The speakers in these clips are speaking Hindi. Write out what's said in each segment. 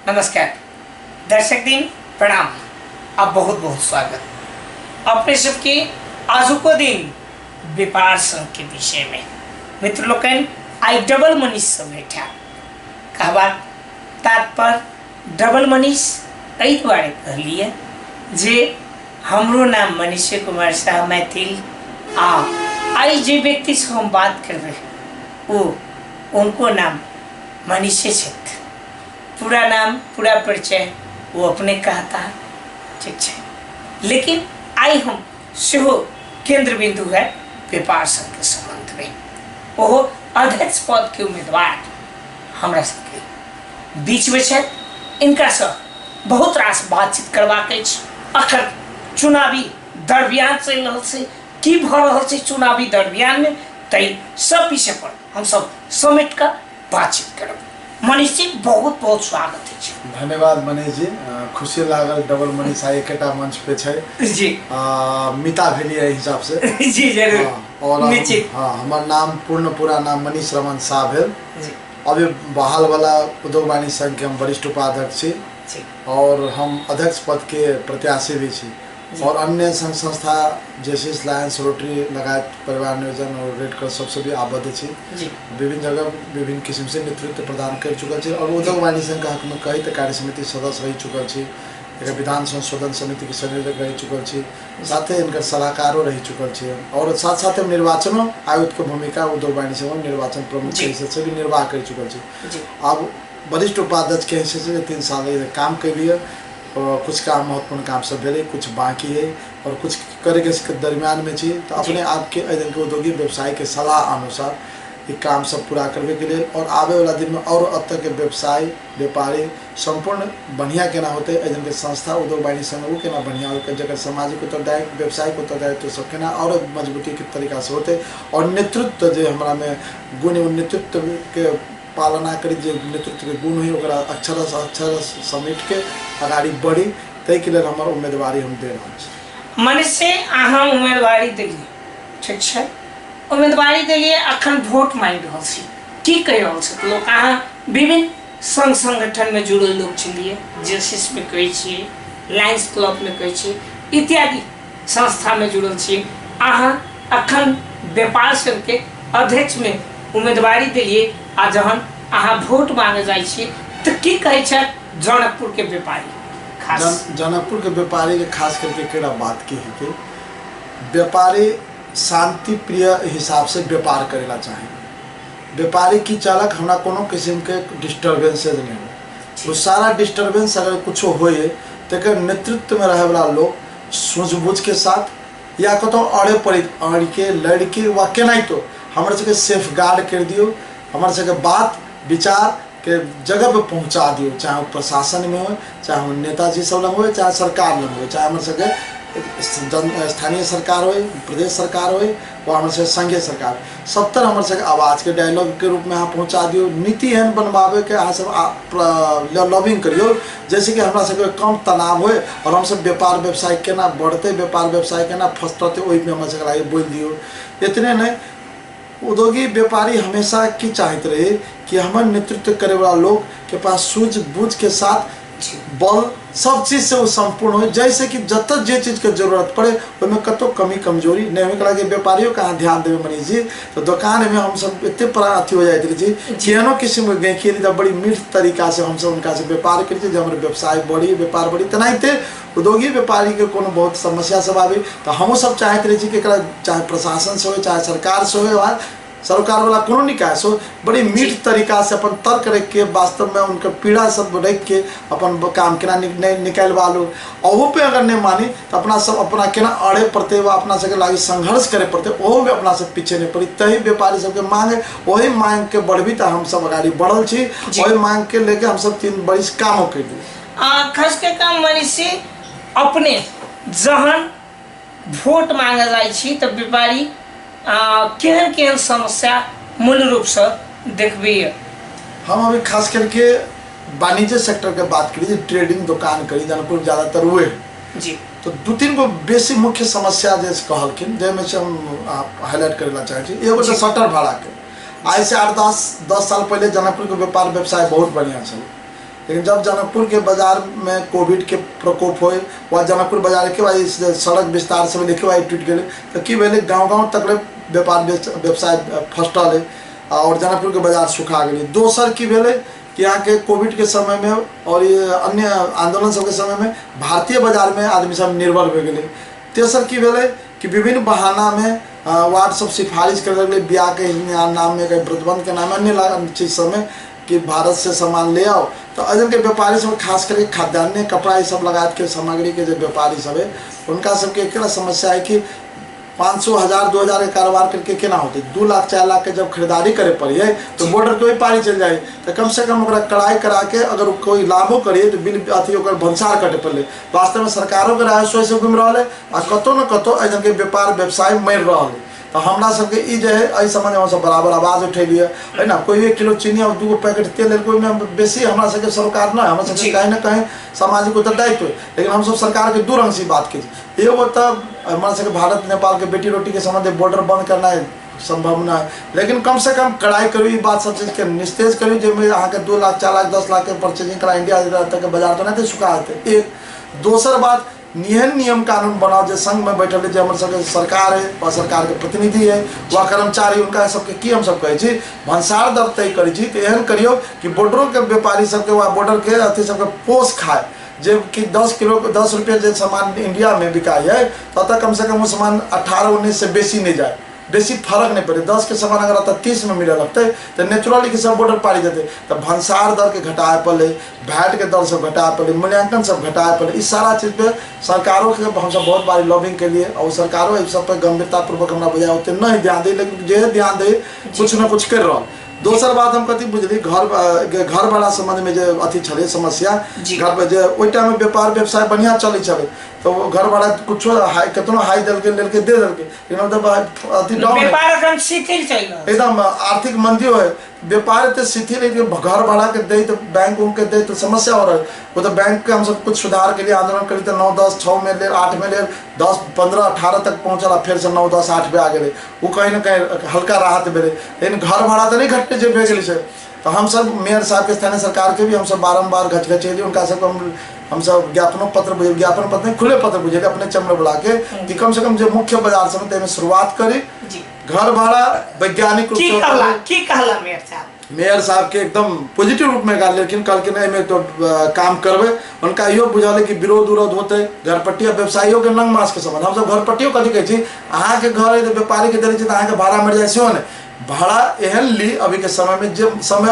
नमस्कार दर्शक दिन प्रणाम। आप बहुत बहुत स्वागत अपने सबके आज को दिन व्यापार संघ के विषय में मित्र लोकन आई डबल मनीष सब बैठा कहवा तात्पर्य डबल मनीष कई बारे कह लिए जे हमरो नाम मनीष कुमार शाह मैथिल आई जे व्यक्ति से हम बात कर रहे वो उनको नाम मनीष क्षेत्र पूरा नाम पूरा परिचय वो अपने कहता है, ठीक है। लेकिन आई हम सेहो केंद्र बिंदु है व्यापार संघ के संबंध में वो अध्यक्ष पद के उम्मीदवार हमरा सबके बीच में है। इनका से बहुत रास बातचीत करवा के अखन चुनावी दरमियान चल रहा से की भ रहा से चुनावी दरमियान में तई सब विषय पर हम सब समेट कर बातचीत करब। मनीष जी बहुत बहुत स्वागत है। धन्यवाद मनीष जी, खुशी लागल डबल मनीष आई एकेटा मंच पे छे जी। मिता भेली है हिसाब से जी जरूर। और निश्चित हमार नाम पूरा नाम मनीष रमन शाह भेल। अभी बहाल वाला उद्योग वाणिज्य संघ के हम वरिष्ठ उपाध्यक्ष छी और हम अध्यक्ष पद के प्रत्याशी भी छी और अन्य संघ संस्था जैसे लायंस रोटरी लगायत परिवार नियोजन और रेड क्रॉस सबसे भी आबद्ध छी। विभिन्न जगह विभिन्न किस्म से नेतृत्व प्रदान कर चुकल छी और उद्योग वाणिज्य संघ के हक में कई तो कार्य समिति सदस्य रह चुकल छी, एक विधान संशोधन समिति के संयोजक रह चुकल छी, साथ ही इनकर सलाहकारों रह चुकल छी और साथ साथ हम निर्वाचनों आयुक्त के भूमिका उद्योग वाणिज्य संघ निर्वाचन प्रमुख के हिस्से से भी निर्वाह कर चुकल छी। अब वरिष्ठ उपाध्यक्ष के हिस्से से 3 साल काम के लिए और कुछ काम महत्वपूर्ण काम सब भेले, कुछ बाकी है और कुछ करे के दरमियान में छी। तो अपने आप के औद्योगिक व्यवसाय के सलाह अनुसार ये काम सब पूरा करने के लिए और आवे वाला दिन में और अब तक के व्यवसाय व्यापारी संपूर्ण बढ़िया केना होते एजन के संस्था उद्योग वाणिज्य संघ वो केना बढ़िया हो जगह सामाजिक उत्तरदायित्व व्यावसायिक उत्तरदायित्व तो सब केना और मजबूती के तरीका से होते और नेतृत्व जो हमारा में गुण नेतृत्व के पालना करी जो नेतृत्व के गुण हुई अक्षर समेट के आगाड़ी बढ़ी तय के लिए हमारे उम्मीदवारी हम दे रहे मनीष से अहाँ उम्मीदवारी दिलिए, ठीक है। उम्मीदवारी दिलिए अखन वोट मांग रहा छी की कह रहा छै लोग अहाँ विभिन्न संघ संगठन में जुड़ल लोग छलिए जेसिस में कहै छियै, लायंस क्लब में कहै छियै इत्यादि संस्था में जुड़ल छियै। अहाँ अखन व्यापार संघ के अध्यक्ष में उम्मीदवारी दिलिए आ जहन अहाँ वोट मांगे जाइ छी तो की कहै छै जनकपुर के व्यापारी जनकपुर के व्यापारी के खास करके केड़ा बात की है कि व्यापारी शांति प्रिय हिसाब से व्यापार करेला चाहे। व्यापारी की चालक हमरा कोनो किस्म के डिस्टर्बेंस नहीं हो, वो सारा डिस्टर्बेंस अगर कुछ होए तो नेतृत्व में रहे वाला लोग सूझबूझ के साथ या कतो अड़े पड़े अड़ के लड़ के वा केना तो हमारे सबके सेफ गार्ड कर दियो, हमारे सबके बात विचार के जगह पे पहुंचा दियो, चाहे प्रशासन में हो, चाहे नेताजी सब लग हो, चाहे सरकार लग हो, चाहे हमारे सबके स्थानीय सरकार हो, प्रदेश सरकार हो, वो हमारे सबके संघीय सरकार 70 हमारे सबके आवाज़ के डायलॉग के रूप में यहाँ पहुंचा दियो। नीति एहन बनवावे के अहाँ सब लॉबिंग करियो जैसे कि हमारा सबके कम तनाव हो और हम सब व्यापार व्यवसाय केना बढ़ते, व्यापार व्यवसाय केना फंसते वही में हमारे सबके बोल दियो। इतने नहीं, औद्योगिक व्यापारी हमेशा की चाहते रहे कि हमारे नेतृत्व करे वाला लोग के पास सूझबूझ के साथ बल सब चीज से वो संपूर्ण हो, जैसे कि जत जे चीज के जरूरत पड़े उसमें कतो कमी कमजोरी नहीं हो लगे। व्यापारियों का ध्यान देवे मनीष जी तो दुकान में हम सब इतने परा अथी हो जाते जी केनो किस्म के गहकी जब बड़ी मीठ तरीका से हम सब उनका से व्यापार करी जब हमारे व्यवसाय बढ़ी व्यापार बढ़ी तनाते उद्योगिक व्यापारी के कोनो बहुत समस्या सब आवे तो हम सब चाहते रहे कि चाहे प्रशासन से हो चाहे सरकार से हो सरकार वाला कोनो निकाय सो बड़ी मीठ तरीका से अपन तर्क रख के वास्तव में उनका पीड़ा सब रख के अपन काम केना निकालवा लो और वो पे अगर नहीं मानी तो अपना सब अपना केना अड़े पड़ते व अपना सबके लागे संघर्ष करे पड़ते वो भी अपना सब पीछे नहीं पड़ी तही व्यापारी सबके मांग है वही मांग के बढ़ी तो हम सब आगे बढ़ल छी वही मांग के लेके हम सब 3 बरिस काम कर दी। खास के काम मनीष से अपने जहन वोट मांगे जाइ छी तो व्यापारी केहन केहन समस्या मूल रूप से देखबिए। हम अभी खास करके वाणिज्य सेक्टर के बात करी ट्रेडिंग दुकान करी जनकपुर ज्यादातर हुए जी तो 2-3 गो बेसी मुख्य समस्या जैसे कहलखिन जैमें से हम हाईलाइट करेला चाहे छी। एगो तो शटर भाड़ा के आज से 8-10 साल पहले जनकपुर के व्यापार व्यवसाय बहुत बढ़िया चल लेकिन जब जनकपुर के बाजार में कोविड के प्रकोप होए वह जनकपुर बाजार के भाई सड़क विस्तार सब देखे भाई टूट गए तो की भेले गाँव तक व्यापार व्यवसाय फस्टल है और जनकपुर के बाजार सुखा गए। दोसर की भेले कि यहाँ के कोविड के समय में और ये अन्य आंदोलन सब के समय में भारतीय बाजार में आदमी सब निर्भर हो गए। तेसर की भेले कि विभिन्न बहाना में वार्ड सब सिफारिश कर लगे ब्याह के नाम में व्रतबंध के नाम में अन्य चीज़ सब में कि भारत से सामान ले आओ। तो अजन के व्यापारी सब खास करके खाद्यान्न कपड़ा ये सब लगा के सामग्री के जो व्यापारी सब है उनका सबके एक समस्या है कि 500 1000 2000 के कारोबार करके केना होते 2 लाख 4 लाख के जब खरीदारी करे पड़ी है तो बॉर्डर कोई पारी चल जाए तो कम से कम कड़ाई करा के अगर कोई लाभो करिए तो बिल अथी भंसार कटे पड़े। वास्तव में सरकारों के राजस्व से घूम रहा है आ कतो न कतो अजन के व्यापार व्यवसाय मर रहा है। तो हमरा सबके ई जो है एहि संबंध में सब बराबर आवाज उठेलिए है ना। कोई 1 किलो चीनी और 2 पैकेट तेल कोई में बेसी हमरा सबके सरकार ना हमरा सबके कहीं ना कहीं सामाजिक उत्तरदायित्व है। लेकिन हम सब सरकार के 2 रंग से बात कीजिए एगो तब हमारा सबके भारत नेपाल के बेटी रोटी के संबंध बॉर्डर बंद करना है संभव ना है लेकिन कम से कम कड़ाई करी बात सब चीज़ के निस्तेज करी जो अहाँ के 2 लाख 4 लाख 10 लाख के परचेजिंग करा इंडिया तक के बाजार तो नहीं सुखा देते। एक दोसर बात नियम कानून बनाओ जो संघ में बैठल है जो हमारे सबके सरकार है वह सरकार के प्रतिनिधि है वह कर्मचारी उनका सबके की हम सब कहे भंसार दर तय करी तो एहन करियो कि बॉर्डरों के व्यापारी सबके वह बॉर्डर के अथी सबके पोष खाए जबकि 10 रुपये जो सामान इंडिया में बिकाई है तब कम से कम वो सामान 18-19 से बेसी नहीं जाए बेसी फर्क नहीं पड़े 10 के सामान अगर आता 30 में मिले लगते तो नेचुरली कि सब बॉर्डर पारी जाते तो भंसार दर के घटाए पड़े वैट के दर सब घटाए पड़े मूल्यांकन सब घटाए पड़े इस सारा चीज़ पे सरकारों के हम सब बहुत बारी लॉबिंग के लिए और सरकारों इस सब पर गंभीरतापूर्वक हमारा बजाय होते नहीं ध्यान दे लेकिन जे ध्यान दे कुछ ना कुछ कर रहा। दोसर बात हम कथी बुझली घर भाड़ा संबंध में जो अथी छे समस्या घर जो ओई टाइम में व्यापार व्यवसाय बढ़िया चली चले तो घर भाड़ा कुछ कितना हाई दे दे लेकिन अथी डाउन एकदम आर्थिक मंदी हो व्यापार तो शिथिल घर भाड़ा के दे तो बैंक उनके दे तो समस्या हो रहा है। वो तो बैंक के हम सब कुछ सुधार के लिए आंदोलन करी तो 9 10 6 में ले 8 में ले 10 15 18 तक पहुँचला फिर से 9 10 8 पे आ गए वो कहीं ना कहीं हल्का राहत मिले लेकिन घर भाड़ा तो नहीं घटने जो भेज से। तो हम सब मेयर साहब के स्थानीय सरकार के भी हम सब बारम्बार घचघचेली उनका सब हम सब ज्ञापन पत्र खुले पत्र बुझे अपने चमड़े बुला के कि कम से कम जो मुख्य बाजार से शुरुआत करी घर भाड़ा वैज्ञानिक रूप से मेयर साहब के एकदम पॉजिटिव रूप में गा लेकिन कल के नहीं में तो काम करवे उनका यो बुझाले कि विरोध होते घरपट्टिया व्यवसायियों के नंग मास के संबंध हम सब घरपट्टियों कथी कहे अहाँ के घर व्यापारी के दे अहाँ के भाड़ा मर जाए से भाड़ा एहन ली अभी के समय में जब समय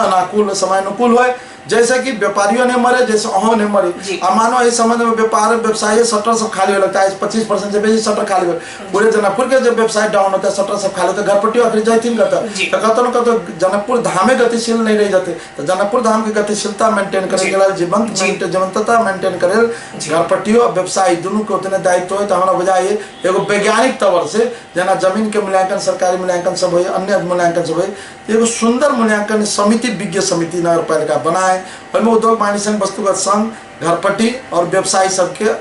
अनुकूल हो जैसे कि व्यापारियों ने मरे जैसे अहों ने मरे मानो इस संबंध में व्यापार व्यवसाय शटर सब खाली हो लगता है 25% से बेसी शटर खाली हो पूरे जनकपुर के जब व्यवसाय डाउन होता है शटर सब खाली होता है घरपट्टी आखिर जाती करता है तो कहते न कहते जनकपुर धाम में गतिशील नहीं रह जाते तो जनकपुर धाम की गतिशीलता मेंटेन करे जीवंतता मेंटेन करे घरपट्टियों व्यवसाय दोनों के उतने दायित्व हो तो हमारा बजाय एगो वैज्ञानिक तौर से जना जमीन के मूल्यांकन सरकारी मूल्यांकन सब हो अन्य मूल्यांकन सब हो एगो सुंदर मूल्यांकन समिति विज्ञ समिति नगर पालिका बनाए और उद्योग वाणिज्य संघ वस्तुगत संघ घरपट्टी और व्यवसायी सबके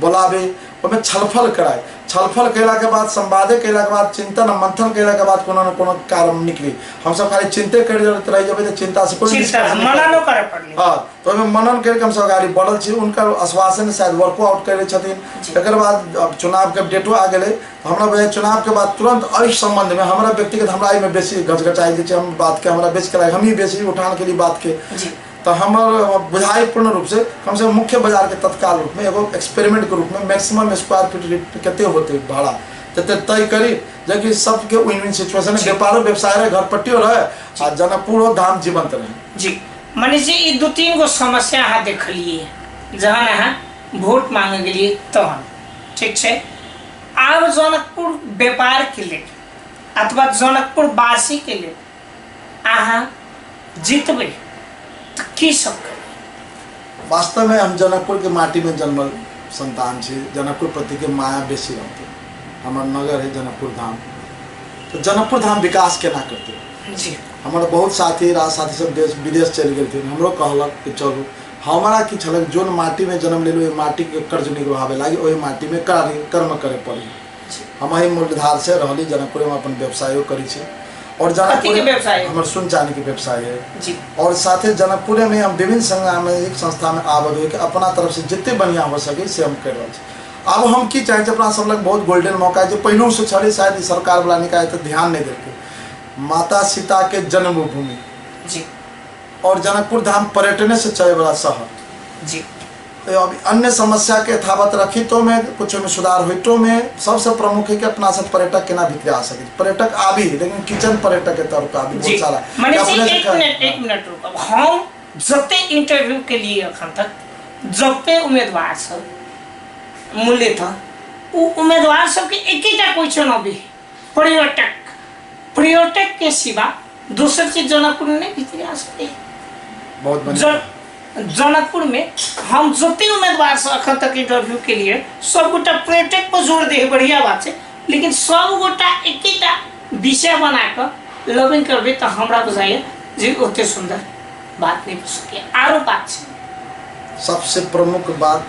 बुलावे और छलफल कराए छलफल कैला के बाद संवादे कैला के बाद चिंतन मंथन कैला के बाद कोनो न कोनो कारण निकली हम सब खाली चिंते कर रह जाबे तो चिंता से कोई मनन करे पड़ली हां तो मनन करके हम सब गाड़ी बढ़ल छी उनका आश्वासन शायद वर्कआउट करे छथिन एकर बाद अब चुनाव के डेटो आ गेले हमरा बे चुनाव के बाद तुरंत एहि संबंध में हमरा व्यक्तिगत हमरा एहि में बेसी गजगचाई जे हम बात के हमरा बेच कराए हम ही बेसी उठान के लिए बात के तो हमारे बुझाई पूर्ण रूप से कम से कम मुख्य बाजार के तत्काल रूप में एगो एक्सपेरिमेंट के रूप में मैक्सिमम स्क्वायर फीट कितने होते भाड़ा तय करी जबकि सबके विन विन सिचुएशन है व्यापारो व्यवसाय घरपट्टियो रहे और जनकपुर धाम जीवंत रहे। जी मनीष जी ये 2-3 गो समस्या अहाँ देखलिए जहाँ अहाँ वोट मांगे के लिए तहन ठीक है आब जनकपुर व्यापार के लिए अथवा जनकपुर वासी के लिए अहाँ जीतबे तो की सब वास्तव में हम जनकपुर के माटी में जन्मल संतान छे जनकपुर प्रति के माया बेसी रहते हमार नगर है जनकपुर धाम तो जनकपुर धाम विकास केना करते जी हमारे बहुत साथी सब देश विदेश चल गए थे हमरो कहलक कि चलू हमारा की छलक जोन माटी में जन्म ले माटी के कर्ज निभावे लगी वही माटी में कर्म करे पड़ी हम ही मूलधार से रहली जनकपुर में अपन व्यवसायो करी छे और कथी के व्यवसाय है? हमारे सुन चांदी के व्यवसाय है जी। और साथे जनकपुर में हम विभिन्न सामाजिक संस्था में आबद हो अपना तरफ से जितने बढ़िया हो सके से हम कर रहे हैं। अब हम की चाहे अपना सब लग बहुत गोल्डन मौका है जो पहलू से छड़े शायद सरकार वाला निकाय तो ध्यान नहीं देते। माता सीता के जन्मभूमि जी और जनकपुर धाम पर्यटन से चले वाला शहर जी। तो अब अन्य समस्या के यथावत रखी तो में कुछ में सुधार हुई तो में सबसे प्रमुख है कि अपना सब पर्यटक केना भीतर आ सके। पर्यटक आबी लेकिन किचन पर्यटक के तौर पर आबी बहुत सारा। मैंने एक मिनट रुको। हम जबते इंटरव्यू के लिए अखन तक जबते उम्मीदवार सब मूल्य था वो उम्मीदवार सब के एक ही क्वेश्चन अभी पर्यटक के सिवा दूसरी चीज जनकपुर में नहीं भीतर आ सकते। बहुत बढ़िया। जनकपुर में हम जते उम्मीदवार से अखन तक इंटरव्यू के लिए सब गोटा पर्यटक पर जोर दे बढ़िया बात है लेकिन सब गोटा एक विषय बना कर लॉबिंग करबे तो हमरा बुझाइए जे ओते सुंदर बात नहीं हो सके। आरो बात है सबसे प्रमुख बात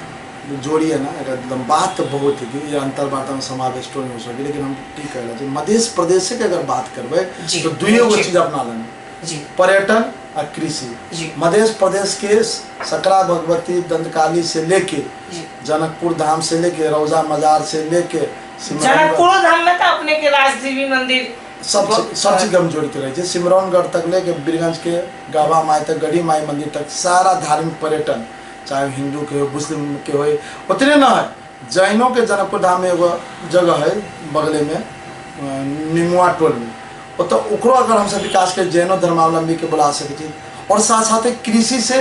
जोड़ी है ना एकदम बात तो बहुत है कि ये अंतर्वार्ता में समावेश तो नहीं हो सके लेकिन हम ठीक कह रहे मध्य प्रदेश के अगर बात करबे तो दुइयो गो चीज अपना लेना जी पर्यटन और कृषि। मध्य प्रदेश के सकरा भगवती दंतकाली से लेके जनकपुर धाम से लेके रौजा मजार से लेके जनकपुर धाम में तो अपने के राजदेवी मंदिर सब चीज हम जोड़ते रहे सिमरौनगढ़ तक लेके बीरगंज के गावा माई तक गढ़ी माई मंदिर तक सारा धार्मिक पर्यटन चाहे हिंदू के हो मुस्लिम के हो उतने ना है। जैनों के जनकपुर धाम में एगो जगह है बगले में निमुआ टोल में तो ओकरो अगर हम सब विकास के जैनो धर्मावलंबी के बुला सके और साथ साथ कृषि से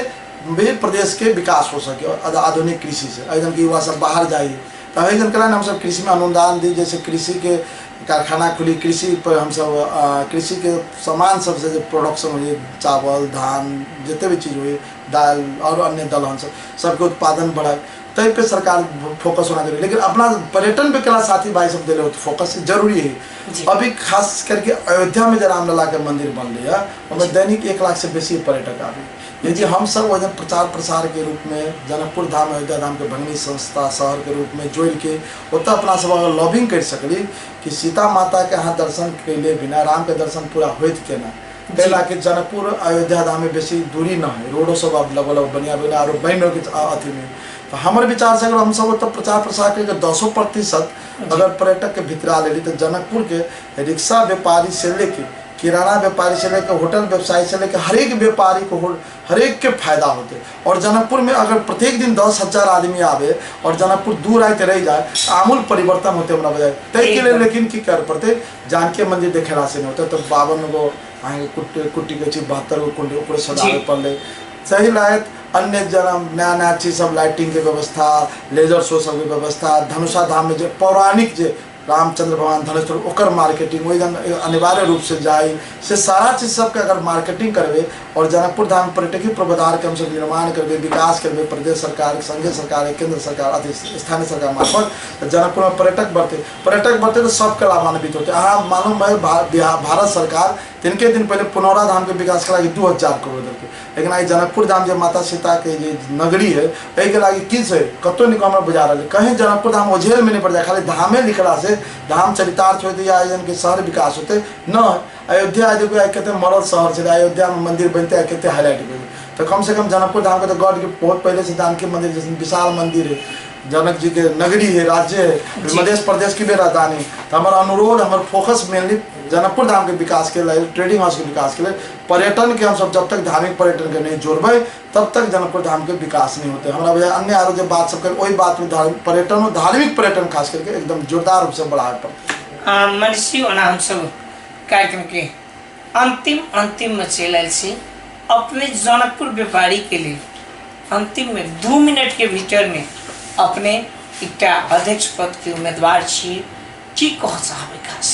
भी प्रदेश के विकास हो सके आधुनिक कृषि से एकदम कि युवा सब बाहर जाइए तो एकदम करें हम सब कृषि में अनुदान दी जैसे कृषि के कारखाना खुली कृषि पर हम सब कृषि के सामान सबसे जो प्रोडक्शन हुई चावल धान जितने भी चीज़ हुई दाल और अन्य दलहन सबके उत्पादन बढ़ाए तय पे सरकार फोकस होना जरूरी लेकिन अपना पर्यटन पे कला साथी भाई सब दे रहे हो तो फोकस जरूरी है। अभी खास करके अयोध्या में जो रामलला के मंदिर बन रही है उनमें दैनिक 1 लाख से बेसी पर्यटक आ रहे यदि हम सब वजन प्रचार प्रसार के रूप में जनकपुर धाम अयोध्या धाम के भंगनी संस्था शहर के रूप में जोड़ के उतना अपना सब अगर लॉबिंग कर सकली कि सीता माता के यहाँ दर्शन के लिए बिना राम के दर्शन पूरा होत के ना कैला कि जनकपुर अयोध्या धाम में बेसी दूरी ना है रोडो सब अब लगभग बढ़िया बना और बहनों के अथी में तो हमारे विचार से अगर हम सब तो प्रचार प्रसार के 200% अगर पर्यटक के भीतर आ ले तो जनकपुर के रिक्शा व्यापारी से लेके किराना व्यापारी से लेकर होटल व्यवसायी से लेकर हर एक व्यापारी को हर एक के फायदा होते और जनकपुर में अगर प्रत्येक दिन 10,000 आदमी आवे और जनकपुर दूर आए रह जाए आमूल परिवर्तन होते हमारा बजाय तय के लिए लेकिन की कर पड़ते जानकी मंदिर देखे से नहीं होते तो 52 गो कुट्टी के 72 गो कुंडी सजावे पड़े सही लायक अन्य जन्म नया नया चीज सब लाइटिंग के व्यवस्था लेजर शो सब व्यवस्था धनुषा धाम में जो पौराणिक जो रामचंद्र भगवान धनुष ओकर मार्केटिंग वही अनिवार्य रूप से जाए से सारा चीज सबके अगर मार्केटिंग करवे और जनकपुर धाम पर्यटकीय पूर्वाधार के हम सब निर्माण करवे विकास करवे प्रदेश सरकार संघीय सरकार केंद्र सरकार स्थानीय सरकार मार्फत तो जनकपुर में पर्यटक बढ़ते तो सबके लाभान्वित होते। हाँ मालूम है भारत सरकार तिनके दिन पहले पुनौरा धाम के विकास के लगी 2000 करोड़ देते लेकिन आई जनकपुर धाम जो माता सीता के जो नगरी है यही के लगी किस है कतो निकम बुझा रहे कहीं जनकपुर धाम ओझेल में नहीं पड़ जाए खाली धामे लिखला से धाम चरितार्थ होते या के शहर विकास होते न अयोध्या आज कहते मरल शहर से अयोध्या में मंदिर बनते कहते हाईलाइट कर तो कम से कम जनकपुर धाम के तो गॉड के बहुत पहले से जानकी मंदिर जैसे विशाल मंदिर है जनक जी के नगरी है राज्य है मध्य प्रदेश की भी राजधानी तो हमारा अनुरोध हमारा फोकस मेनली जनकपुर धाम के विकास के लिए ट्रेडिंग हाउस के विकास के लिए पर्यटन के हम सब जब तक धार्मिक पर्यटन के नहीं जोड़बे तब तक जनकपुर धाम के विकास नहीं होते हमारा वजह अन्य आरो जो बात सब कर वही बात में पर्यटन और धार्मिक पर्यटन खास करके एकदम जोरदार रूप से बढ़ाए पर मनीषी हम सब कार्यक्रम के अंतिम में चल से अपने जनकपुर व्यापारी के लिए अंतिम में 2 मिनट के भीतर में अपने एक अध्यक्ष पद के उम्मीदवार की कह चाहबे खास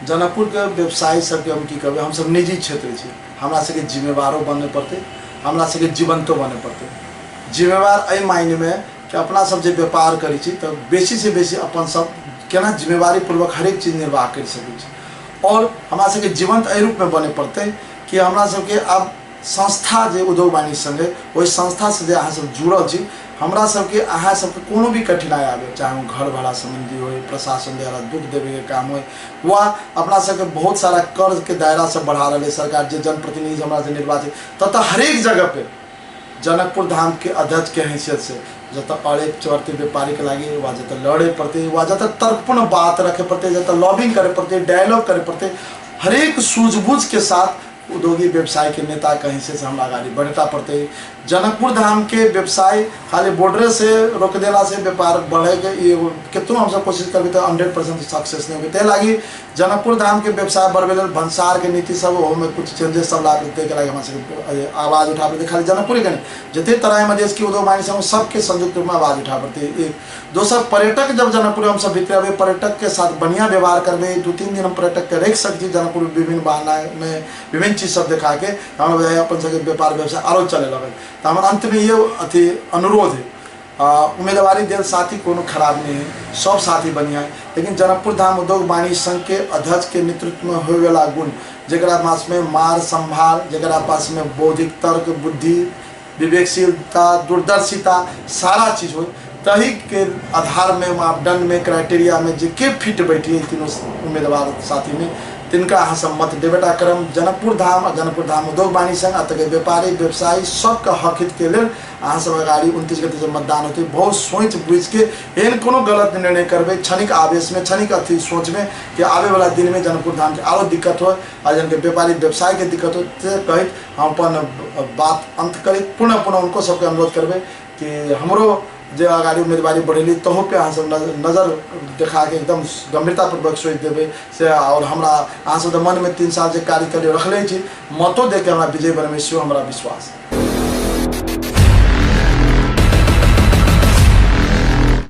जनकपुर के व्यवसायी सबके हम की कहबे हम सब निजी क्षेत्र छी हमरा सबके जिम्मेवारो बने पड़ते हमरा सबके जीवंतो बने पड़ते जिम्मेवार एहि मायने में कि अपना सब जे व्यापार करी छी तो बेसी से बेसी अपन सब केना जिम्मेवारी पूर्वक हर एक चीज निर्वाह कर सकै छी और हमरा सबके जीवंत एहि रूप में बने पड़ते कि हमरा सबके अब संस्था जे उद्योग वाणिज्य संघ है वही संस्था से अहाँ सब जुड़ल छी। हमरा सबके अहाँ सबके कोनो भी कठिनाई आवे, चाहे घर भाड़ा संबंधी हो, प्रशासन द्वारा दुख देवे के काम हो, वा अपना सबके बहुत सारा कर्ज के दायरा सब बढ़ा रहे सरकार, जे जनप्रतिनिधि हमरा से निर्वाचित तथा हरेक जगह पे जनकपुर धाम के अध्यक्ष के हैसियत से जत अड़े चढ़ते व्यापारी के लगे, वा जत लड़े पड़ते, वा जत तर्कपूर्ण बात रखे पड़ते, जत लॉबिंग करे पड़ते, डायलॉग करे पड़ते, हरेक सूझबूझ के साथ उद्योगी व्यवसाय के नेता के हिस्से से हम आगे बढ़ता पड़ते। जनकपुर धाम के व्यवसाय खाली बॉर्डर से रोक देला से व्यापार बढ़ेगा, ये कितनों हम सब कोशिश करबे तो 100% सक्सेस नहीं होते लगी। जनकपुर धाम के व्यवसाय बढ़े भंसार के नीति सब में कुछ चेंजेस सब ला के लगे हम आवाज उठा पड़ते, खाली जनकपुर के नहीं जितने तरह मधेश की उद्योग वाणिज्य संघ सबके संयुक्त रूप में आवाज उठा पड़ते। एक दोसर पर्यटक जब जनकपुर हम सब भीतर पर्यटक के साथ बढ़िया व्यवहार करबे, 2-3 दिन हम पर्यटक के रख सकती जनकपुर विभिन्न बहाना में विभिन्न चीज सब दिखा के हम अपन सबके व्यापार व्यवसाय आरो चले लगे। तो हमारे अंत में ये अथी अनुरोध है, उम्मीदवारी दिल साथी कोनो खराब नहीं है, सब साथी बढ़िया है, लेकिन जनकपुर धाम उद्योग वाणिज्य संघ के अध्यक्ष के नेतृत्व में होए वाला गुण जरा पास में मार संभाल, जरा पास में बौद्धिक तर्क बुद्धि विवेकशीलता दूरदर्शिता सारा चीज हो, तही के आधार में मापदंड में क्राइटेरिया में जे के फिट बैठी तीनों उम्मीदवार साथी में तिनका अहाँ सब मत देवेटा करम। जनकपुर धाम और जनकपुर धाम उद्योग वाणिज्य संघ अतः व्यापारी व्यवसायी सबके हक हित के लिए अहाँ सब अगाड़ी 29 गते जब मतदान होते बहुत सोच बुझ के एहन कोनो गलत निर्णय करबे क्षणिक आवेश में क्षणिक अथी सोच में कि आवे वाला दिन में जनकपुर धाम के आरो दिक्कत हो और जन के व्यापारी व्यवसाय के दिक्कत हो कहित हम अपन बात अंत करित पुनः पुनः उनको सबके अनुरोध करबे कि हमरो जो आगाड़ी उम्मीदवारी बढ़ेली तहो पे अहाँ सब नजर देखा के एकदम गंभीरतापूर्वक सोच देवे से और हमरा अहाँ सब मन में 3 साल जे कार्य कर रखले छी मतो दे के हमरा विजय बनबे से हमरा विश्वास।